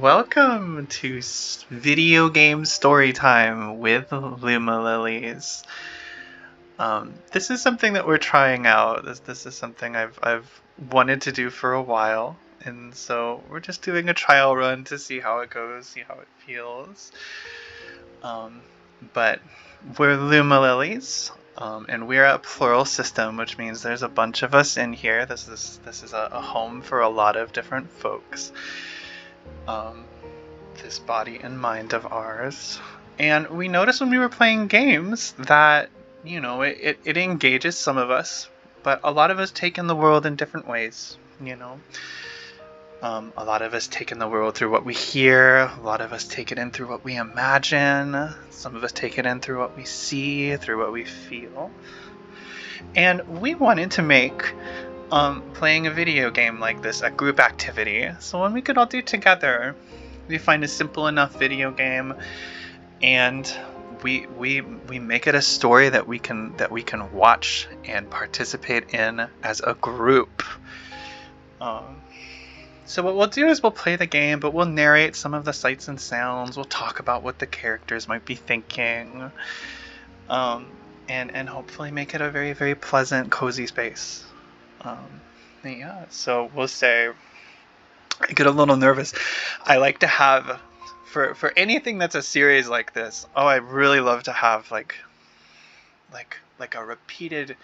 Welcome to video game story time with Lumalilies. This is something that we're trying out. This is something I've wanted to do for a while, and so we're just doing a trial run to see how it goes, see how it feels. But we're Lumalilies, and we're a plural system, which means there's a bunch of us in here. This is a home for a lot of different folks. This body and mind of ours. And we noticed when we were playing games that, it engages some of us, but a lot of us take in the world in different ways, A lot of us take in the world through what we hear, a lot of us take it in through what we imagine, some of us take it in through what we see, through what we feel. And we wanted to make playing a video game like this a group activity, so when we could all do together. We find a simple enough video game, and we make it a story that we can watch and participate in as a group. So what we'll do is we'll play the game, but we'll narrate some of the sights and sounds. We'll talk about what the characters might be thinking, and hopefully make it a very, very pleasant, cozy space. Yeah. So we'll say. I get a little nervous. I like to have, for anything that's a series like this, I really love to have like a repeated,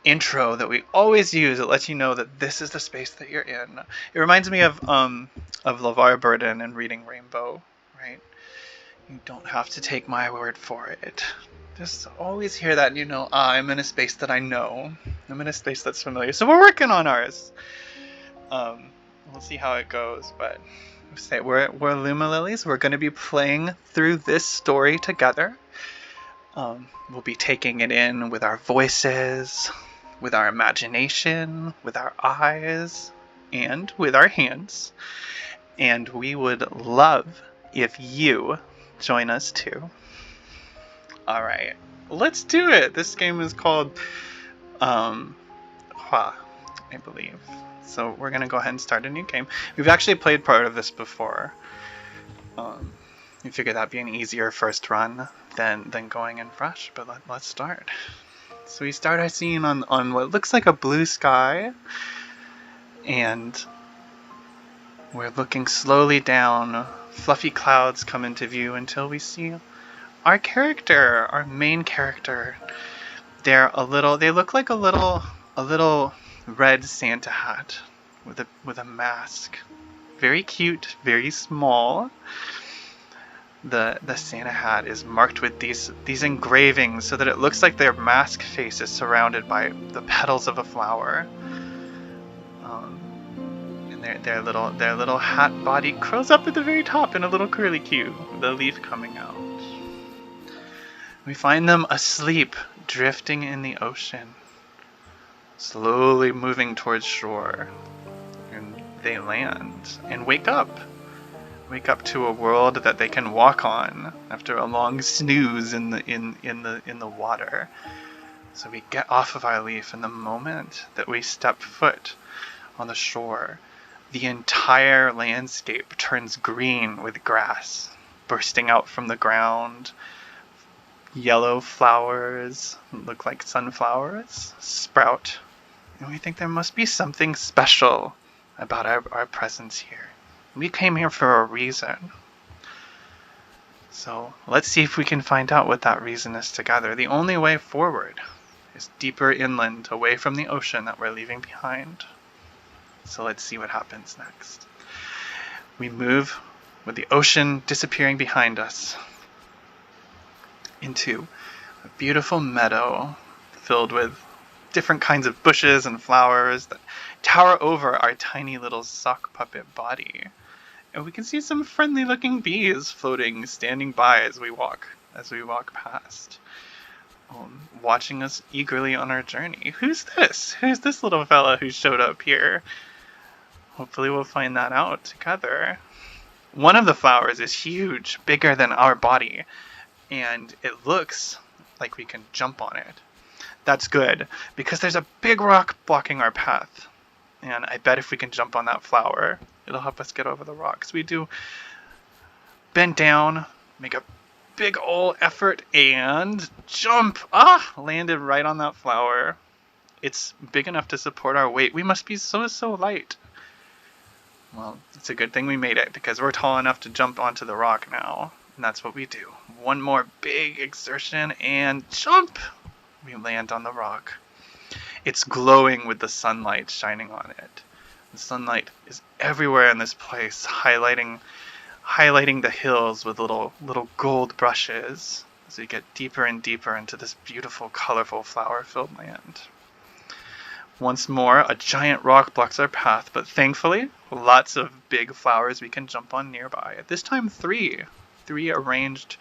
intro that we always use. It lets you know that this is the space that you're in. It reminds me of LeVar Burton and Reading Rainbow, right? You don't have to take my word for it. Just always hear that, I'm in a space that I know. I'm in a space that's familiar. So we're working on ours. We'll see how it goes, but we're Lumalilies. We're going to be playing through this story together. We'll be taking it in with our voices, with our imagination, with our eyes, and with our hands. And we would love if you join us too. Alright, let's do it! This game is called Hua, I believe. So we're going to go ahead and start a new game. We've actually played part of this before. We figured that'd be an easier first run than going in fresh, but let's start. So we start our scene on what looks like a blue sky, and we're looking slowly down. Fluffy clouds come into view until we see our character, our main character. They look like a little red Santa hat with a mask. Very cute, very small. The Santa hat is marked with these engravings so that it looks like their mask face is surrounded by the petals of a flower. And their little hat body curls up at the very top in a little curly Q, with a leaf coming out. We find them asleep, drifting in the ocean, slowly moving towards shore, and they land and wake up to a world that they can walk on after a long snooze in the water. So we get off of our leaf, and the moment that we step foot on the shore, the entire landscape turns green with grass bursting out from the ground. Yellow flowers, look like sunflowers, sprout. And we think there must be something special about our presence here. We came here for a reason. So let's see if we can find out what that reason is together. The only way forward is deeper inland, away from the ocean that we're leaving behind. So let's see what happens next. We move with the ocean disappearing behind us into a beautiful meadow filled with different kinds of bushes and flowers that tower over our tiny little sock puppet body. And we can see some friendly looking bees floating, standing by as we walk past, watching us eagerly on our journey. Who's this? Who's this little fella who showed up here? Hopefully we'll find that out together. One of the flowers is huge, bigger than our body, and it looks like we can jump on it. That's good, because there's a big rock blocking our path, and I bet if we can jump on that flower, It'll help us get over the rocks. We do bend down, make a big ol' effort, and jump! Ah! Landed right on that flower. It's big enough to support our weight. We must be so light. Well, it's a good thing we made it, because we're tall enough to jump onto the rock now. And that's what we do. One more big exertion, and jump! We land on the rock. It's glowing with the sunlight shining on it. The sunlight is everywhere in this place, highlighting the hills with little gold brushes as we get deeper and deeper into this beautiful, colorful, flower-filled land. Once more, a giant rock blocks our path, but thankfully, lots of big flowers we can jump on nearby. This time, three arranged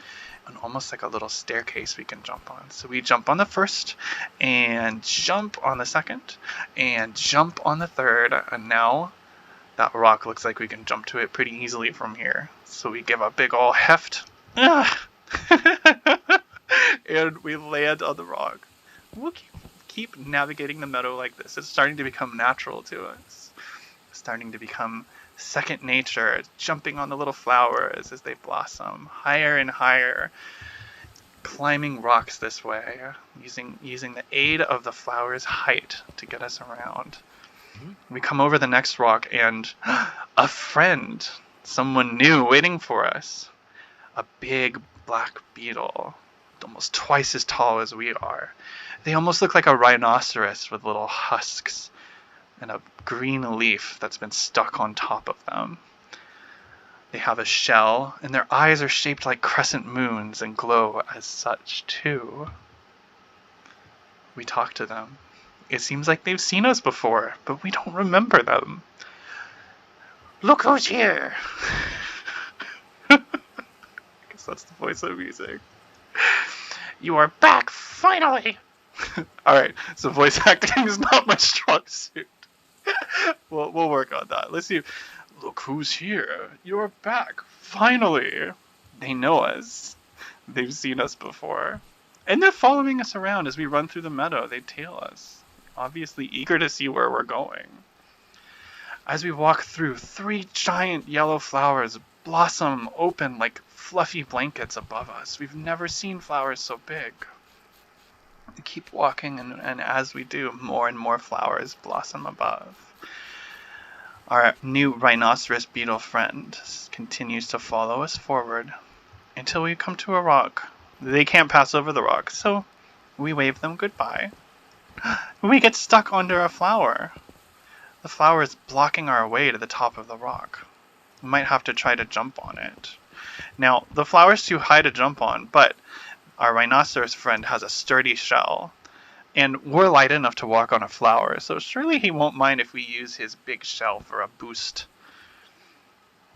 on almost like a little staircase we can jump on. So we jump on the first, and jump on the second, and jump on the third, and now that rock looks like we can jump to it pretty easily from here. So we give a big ol' heft, and we land on the rock. We'll keep navigating the meadow like this. It's starting to become natural to us. It's starting to become second nature, jumping on the little flowers as they blossom, higher and higher, climbing rocks this way, using the aid of the flower's height to get us around. We come over the next rock, and a friend, someone new waiting for us. A big black beetle, almost twice as tall as we are. They almost look like a rhinoceros with little husks and a green leaf that's been stuck on top of them. They have a shell, and their eyes are shaped like crescent moons and glow as such too. We talk to them. It seems like they've seen us before, but we don't remember them. Look who's here! I guess that's the voice I'm using. You are back, finally! Alright, so voice acting is not my strong suit. We'll work on that. Let's see. Look who's here. You're back, finally! They know us. They've seen us before. And they're following us around as we run through the meadow. They tail us, obviously eager to see where we're going. As we walk through, 3 giant yellow flowers blossom open like fluffy blankets above us. We've never seen flowers so big. We keep walking, and as we do, more and more flowers blossom above. Our new rhinoceros beetle friend continues to follow us forward until we come to a rock. They can't pass over the rock, so we wave them goodbye. We get stuck under a flower. The flower is blocking our way to the top of the rock. We might have to try to jump on it. Now, the flower's too high to jump on, but our rhinoceros friend has a sturdy shell, and we're light enough to walk on a flower, so surely he won't mind if we use his big shell for a boost.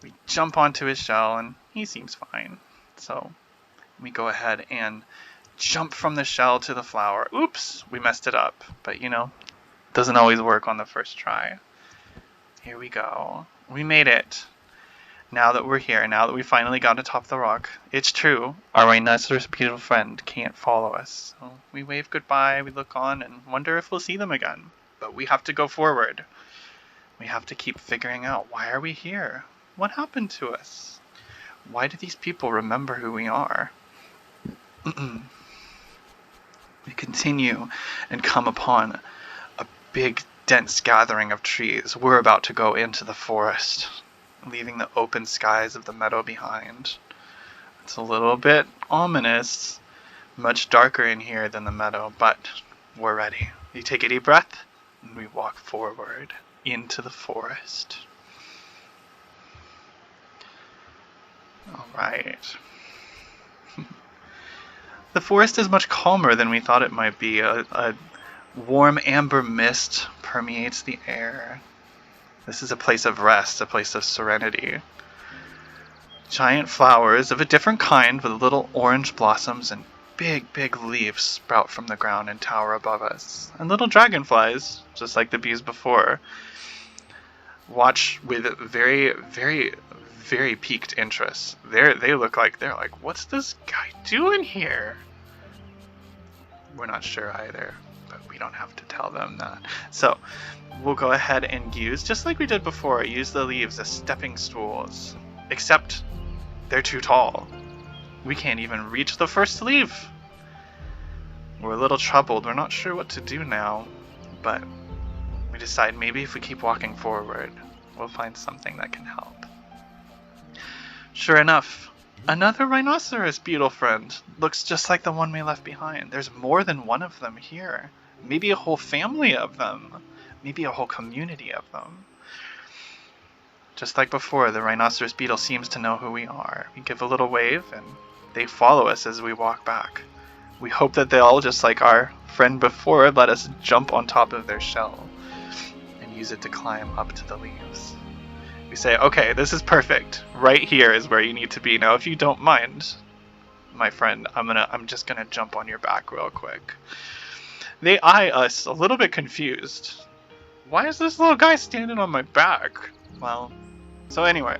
We jump onto his shell, and he seems fine. So we go ahead and jump from the shell to the flower. Oops, we messed it up, but doesn't always work on the first try. Here we go. We made it. Now that we're here, now that we finally got atop the rock, it's true, our rhinoceros beetle friend can't follow us. So we wave goodbye, we look on, and wonder if we'll see them again. But we have to go forward. We have to keep figuring out, why are we here? What happened to us? Why do these people remember who we are? We continue and come upon a big, dense gathering of trees. We're about to go into the forest, leaving the open skies of the meadow behind. It's a little bit ominous, much darker in here than the meadow, but we're ready. You take a deep breath, and we walk forward into the forest. Alright. The forest is much calmer than we thought it might be. A warm amber mist permeates the air. This is a place of rest, a place of serenity. Giant flowers of a different kind with little orange blossoms and big, big leaves sprout from the ground and tower above us. And little dragonflies, just like the bees before, watch with very, very, very piqued interest. They look like they're like, what's this guy doing here? We're not sure either. but we don't have to tell them that. So we'll go ahead and use, just like we did before, use the leaves as stepping stools. Except they're too tall. We can't even reach the first leaf. We're a little troubled. We're not sure what to do now, but we decide maybe if we keep walking forward, we'll find something that can help. Sure enough, another rhinoceros beetle friend. Looks just like the one we left behind. There's more than one of them here. Maybe a whole family of them. Maybe a whole community of them. Just like before, the rhinoceros beetle seems to know who we are. We give a little wave and they follow us as we walk back. We hope that they'll, just like our friend before, let us jump on top of their shell and use it to climb up to the leaves. We say, okay, this is perfect. Right here is where you need to be. Now, if you don't mind, my friend, I'm just gonna jump on your back real quick. They eye us a little bit confused. Why is this little guy standing on my back? Well, so anyway,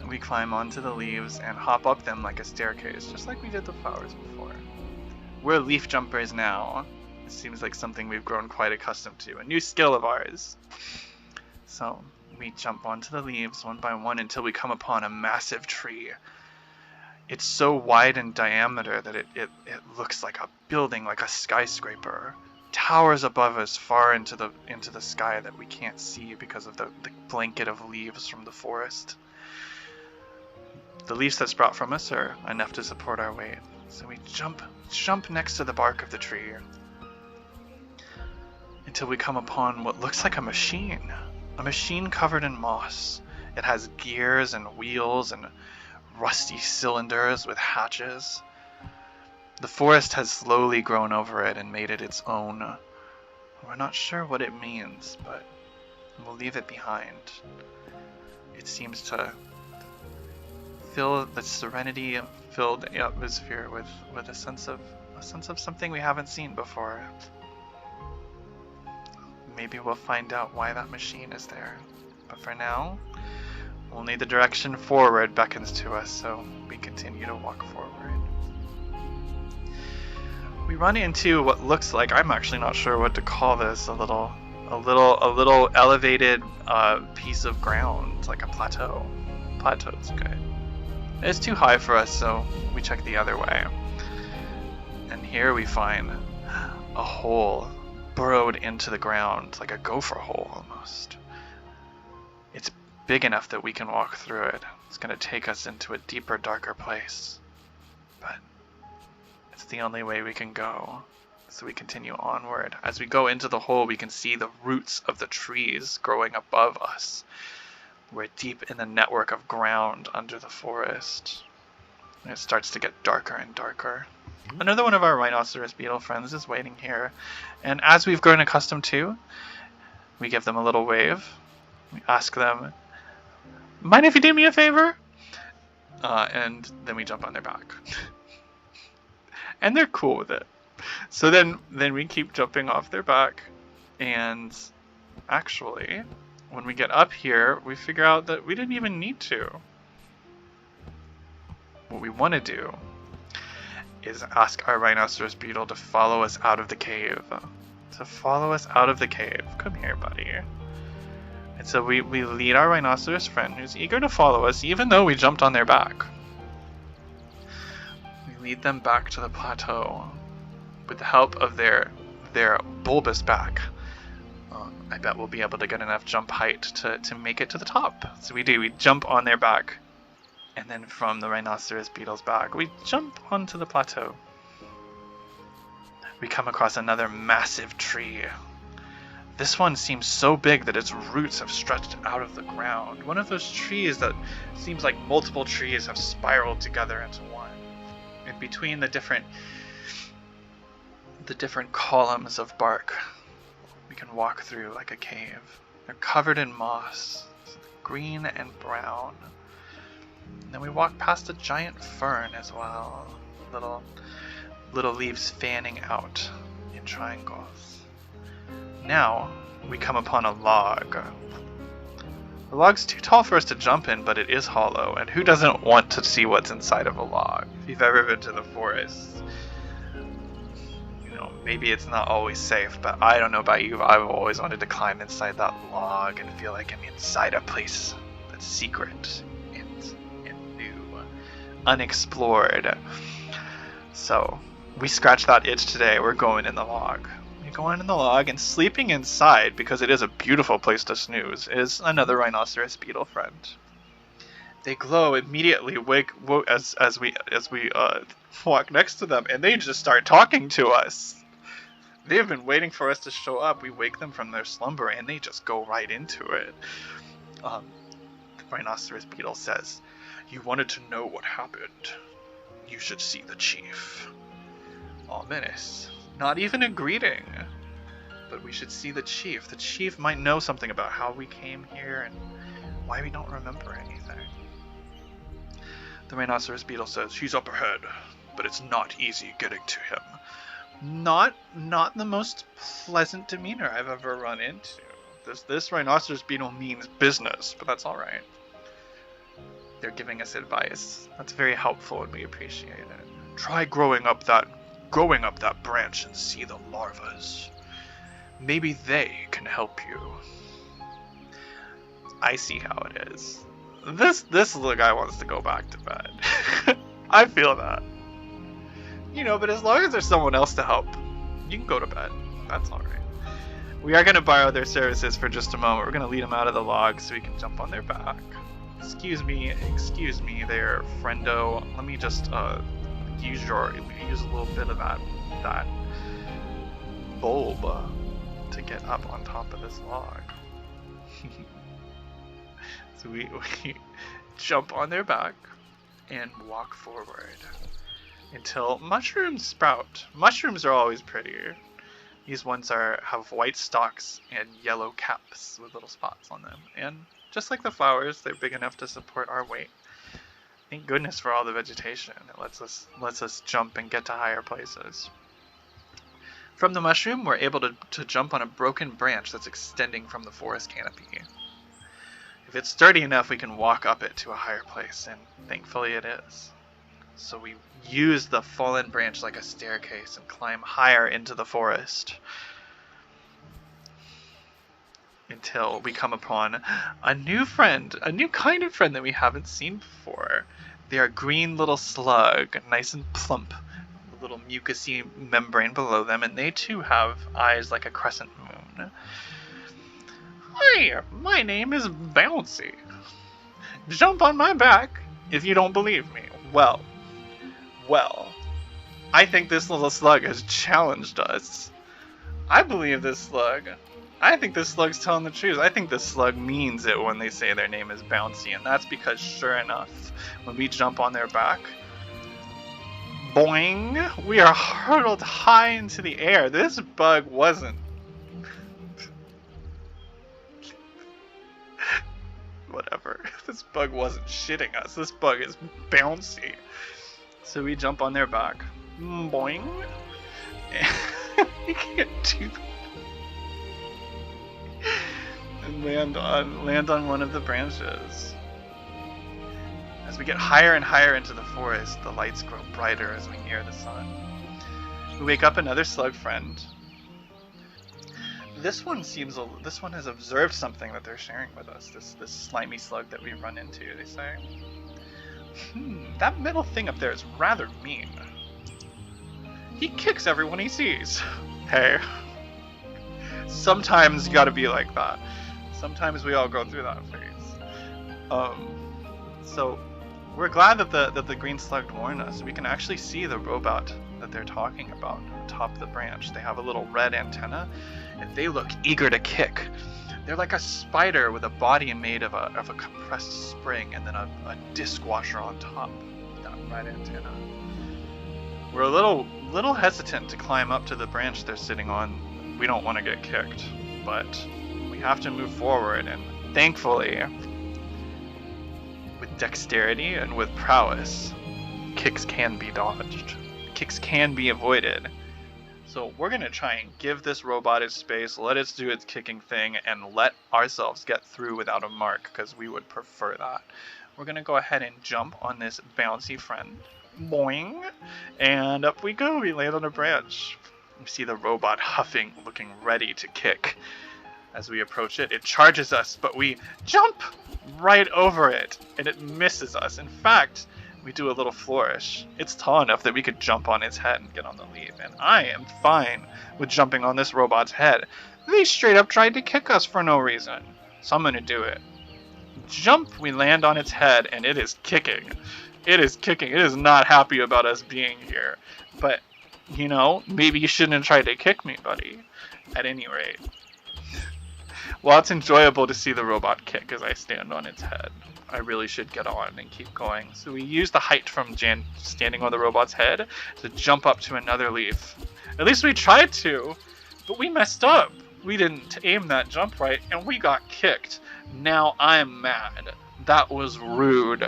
we climb onto the leaves and hop up them like a staircase, just like we did the flowers before. We're leaf jumpers now. It seems like something we've grown quite accustomed to, a new skill of ours. So we jump onto the leaves one by one until we come upon a massive tree. It's so wide in diameter that it looks like a building, like a skyscraper. Towers above us far into the sky that we can't see because of the blanket of leaves from the forest. The leaves that sprout from us are enough to support our weight. So we jump next to the bark of the tree until we come upon what looks like a machine. A machine covered in moss. It has gears and wheels and rusty cylinders with hatches. The forest has slowly grown over it and made it its own. We're not sure what it means, but we'll leave it behind. It seems to fill the serenity-filled atmosphere with a sense of something we haven't seen before. Maybe we'll find out why that machine is there. But for now, only the direction forward beckons to us, so we continue to walk forward. We run into what looks like, I'm actually not sure what to call this, a little elevated piece of ground. It's like a plateau. Plateau's good. It's too high for us, so we check the other way. And here we find a hole burrowed into the ground, like a gopher hole almost. It's big enough that we can walk through it. It's going to take us into a deeper, darker place. But it's the only way we can go. So we continue onward. As we go into the hole, we can see the roots of the trees growing above us. We're deep in the network of ground under the forest. And it starts to get darker and darker. Another one of our rhinoceros beetle friends is waiting here. And as we've grown accustomed to, we give them a little wave. We ask them, mind if you do me a favor? And then we jump on their back. And they're cool with it. So then we keep jumping off their back. And actually, when we get up here, we figure out that we didn't even need to. What we want to do is ask our rhinoceros beetle to follow us out of the cave. Come here, buddy. And so we lead our rhinoceros friend, who's eager to follow us, even though we jumped on their back. We lead them back to the plateau with the help of their bulbous back. I bet we'll be able to get enough jump height to make it to the top. So we do. We jump on their back. And then from the rhinoceros beetle's back, we jump onto the plateau. We come across another massive tree. This one seems so big that its roots have stretched out of the ground. One of those trees that seems like multiple trees have spiraled together into one. In between the different columns of bark, we can walk through like a cave. They're covered in moss, green and brown. And then we walk past a giant fern as well. Little leaves fanning out in triangles. Now we come upon a log. The log's too tall for us to jump in, but it is hollow. And who doesn't want to see what's inside of a log? If you've ever been to the forest, maybe it's not always safe, but I don't know about you, I've always wanted to climb inside that log and feel like I'm inside a place that's secret and new, unexplored. So we scratched that itch today. We're going in the log. We go in the log, and sleeping inside, because it is a beautiful place to snooze, is another rhinoceros beetle friend. They glow immediately as we walk next to them, and they just start talking to us. They have been waiting for us to show up. We wake them from their slumber, and they just go right into it. The rhinoceros beetle says, "You wanted to know what happened. You should see the chief." Ominous. Not even a greeting. But we should see the chief. The chief might know something about how we came here and why we don't remember anything. The rhinoceros beetle says, "He's up ahead, but it's not easy getting to him." Not the most pleasant demeanor I've ever run into. This rhinoceros beetle means business, but that's alright. They're giving us advice. That's very helpful and we appreciate it. "Try growing up that branch and see the larvas. Maybe they can help you." I see how it is. This little guy wants to go back to bed. I feel that. But as long as there's someone else to help, you can go to bed. That's alright. We are going to borrow their services for just a moment. We're going to lead them out of the log so we can jump on their back. Excuse me there, friendo. Let me just use a little bit of that bulb to get up on top of this log. So we jump on their back and walk forward until mushrooms sprout. Mushrooms are always prettier. These ones have white stalks and yellow caps with little spots on them. And just like the flowers, they're big enough to support our weight. Thank goodness for all the vegetation. It lets us jump and get to higher places. From the mushroom, we're able to jump on a broken branch that's extending from the forest canopy. If it's sturdy enough, we can walk up it to a higher place, and thankfully it is. So we use the fallen branch like a staircase and climb higher into the forest until we come upon a new friend, a new kind of friend that we haven't seen before. They are green little slug, nice and plump, with a little mucousy membrane below them, and they too have eyes like a crescent moon. "Hi, my name is Bouncy. Jump on my back if you don't believe me." Well, I think this little slug has challenged us. I believe this slug. I think this slug's telling the truth. I think this slug means it when they say their name is Bouncy, and that's because sure enough, when we jump on their back, boing, we are hurtled high into the air. This bug wasn't. Whatever. This bug wasn't shitting us. This bug is bouncy. So we jump on their back. Boing. You can't do that. And land on one of the branches. As we get higher and higher into the forest, the lights grow brighter as we near the sun. We wake up another slug friend. This one has observed something that they're sharing with us. This slimy slug that we run into. They say, "That middle thing up there is rather mean. He kicks everyone he sees." Hey, sometimes you gotta be like that. Sometimes we all go through that phase. So we're glad that the green slug warned us. We can actually see the robot that they're talking about atop the branch. They have a little red antenna, and they look eager to kick. They're like a spider with a body made of a compressed spring, and then a disc washer on top of that red antenna. We're a little hesitant to climb up to the branch they're sitting on. We don't want to get kicked, but we have to move forward, and thankfully, with dexterity and with prowess, kicks can be dodged. Kicks can be avoided. So we're going to try and give this robot its space, let it do its kicking thing, and let ourselves get through without a mark, because we would prefer that. We're going to go ahead and jump on this bouncy friend. Boing! And up we go. We land on a branch. We see the robot huffing, looking ready to kick. As we approach it, it charges us, but we jump right over it, and it misses us. In fact, we do a little flourish. It's tall enough that we could jump on its head and get on the leaf, and I am fine with jumping on this robot's head. They straight up tried to kick us for no reason, so I'm gonna do it. Jump, we land on its head, and it is kicking. It is kicking. It is not happy about us being here. But, you know, maybe you shouldn't have tried to kick me, buddy. At any rate. While it's enjoyable to see the robot kick as I stand on its head, I really should get on and keep going. So we use the height from standing on the robot's head to jump up to another leaf. At least we tried to, but we messed up. We didn't aim that jump right, and we got kicked. Now I'm mad. That was rude.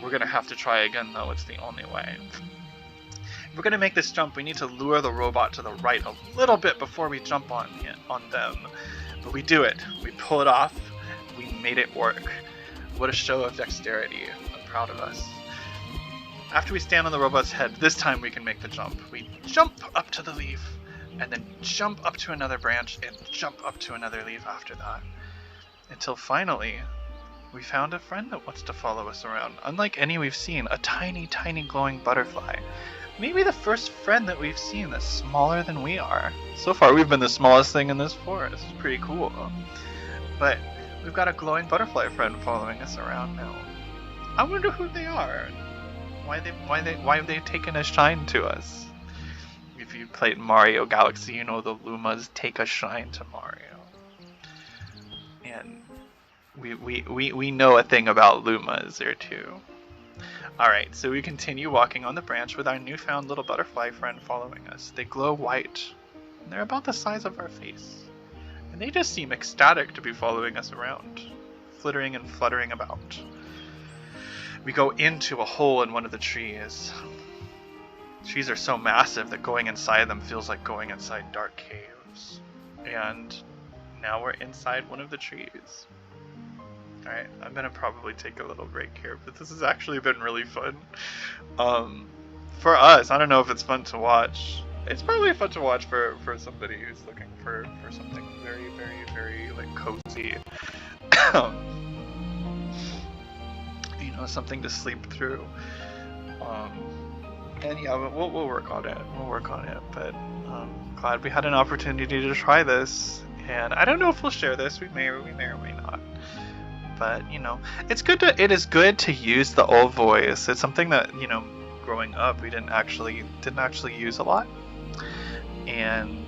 We're gonna have to try again, though. It's the only way. If we're gonna make this jump, we need to lure the robot to the right a little bit before we jump on them. But we do it. We pull it off. We made it work. What a show of dexterity. I'm proud of us. After we stand on the robot's head, this time we can make the jump. We jump up to the leaf, and then jump up to another branch, and jump up to another leaf after that. Until finally, we found a friend that wants to follow us around. Unlike any we've seen, a tiny, tiny glowing butterfly. Maybe the first friend that we've seen that's smaller than we are. So far, we've been the smallest thing in this forest. It's pretty cool. But we've got a glowing butterfly friend following us around now. I wonder who they are. Why have they taken a shine to us? If you played Mario Galaxy, you know the Lumas take a shine to Mario. And we know a thing about Lumas or two. Alright, so we continue walking on the branch with our newfound little butterfly friend following us. They glow white, and they're about the size of our face. And they just seem ecstatic to be following us around, flittering and fluttering about. We go into a hole in one of the trees. Trees are so massive that going inside them feels like going inside dark caves. And now we're inside one of the trees. Alright, I'm gonna probably take a little break here, but this has actually been really fun. For us, I don't know if it's fun to watch. It's probably fun to watch for somebody who's looking for something very, very, very, like, cozy. You know, something to sleep through. And yeah, we'll work on it. We'll work on it, but glad we had an opportunity to try this. And I don't know if we'll share this. We may or may not. But, you know, it is good to use the old voice. It's something that, you know, growing up we didn't actually use a lot. And,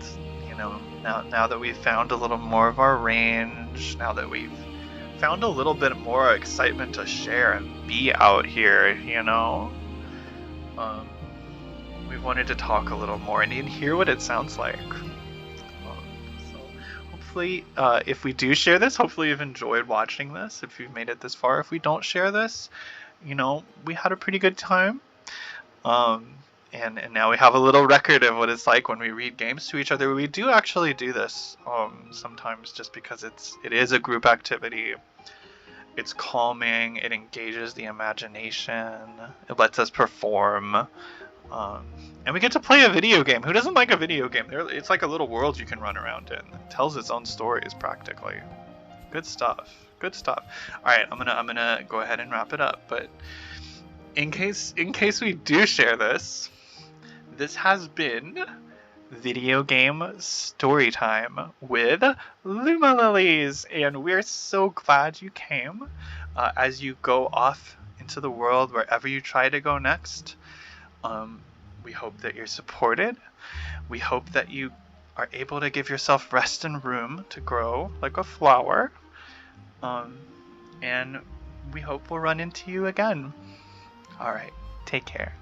you know, now that we've found a little more of our range, now that we've found a little bit more excitement to share and be out here, you know, we wanted to talk a little more and hear what it sounds like. Hopefully, if we do share this, hopefully you've enjoyed watching this. If you've made it this far, if we don't share this, you know, we had a pretty good time. And now we have a little record of what it's like when we read games to each other. We do actually do this sometimes just because it is a group activity. It's calming. It engages the imagination. It lets us perform. And we get to play a video game. Who doesn't like a video game? It's like a little world you can run around in. It tells its own stories practically. Good stuff. Good stuff. All right, I'm gonna go ahead and wrap it up. But in case we do share this, this has been video game story time with Lumalilies, and we're so glad you came. As you go off into the world wherever you try to go next. We hope that you're supported. We hope that you are able to give yourself rest and room to grow like a flower. And we hope we'll run into you again. All right, take care.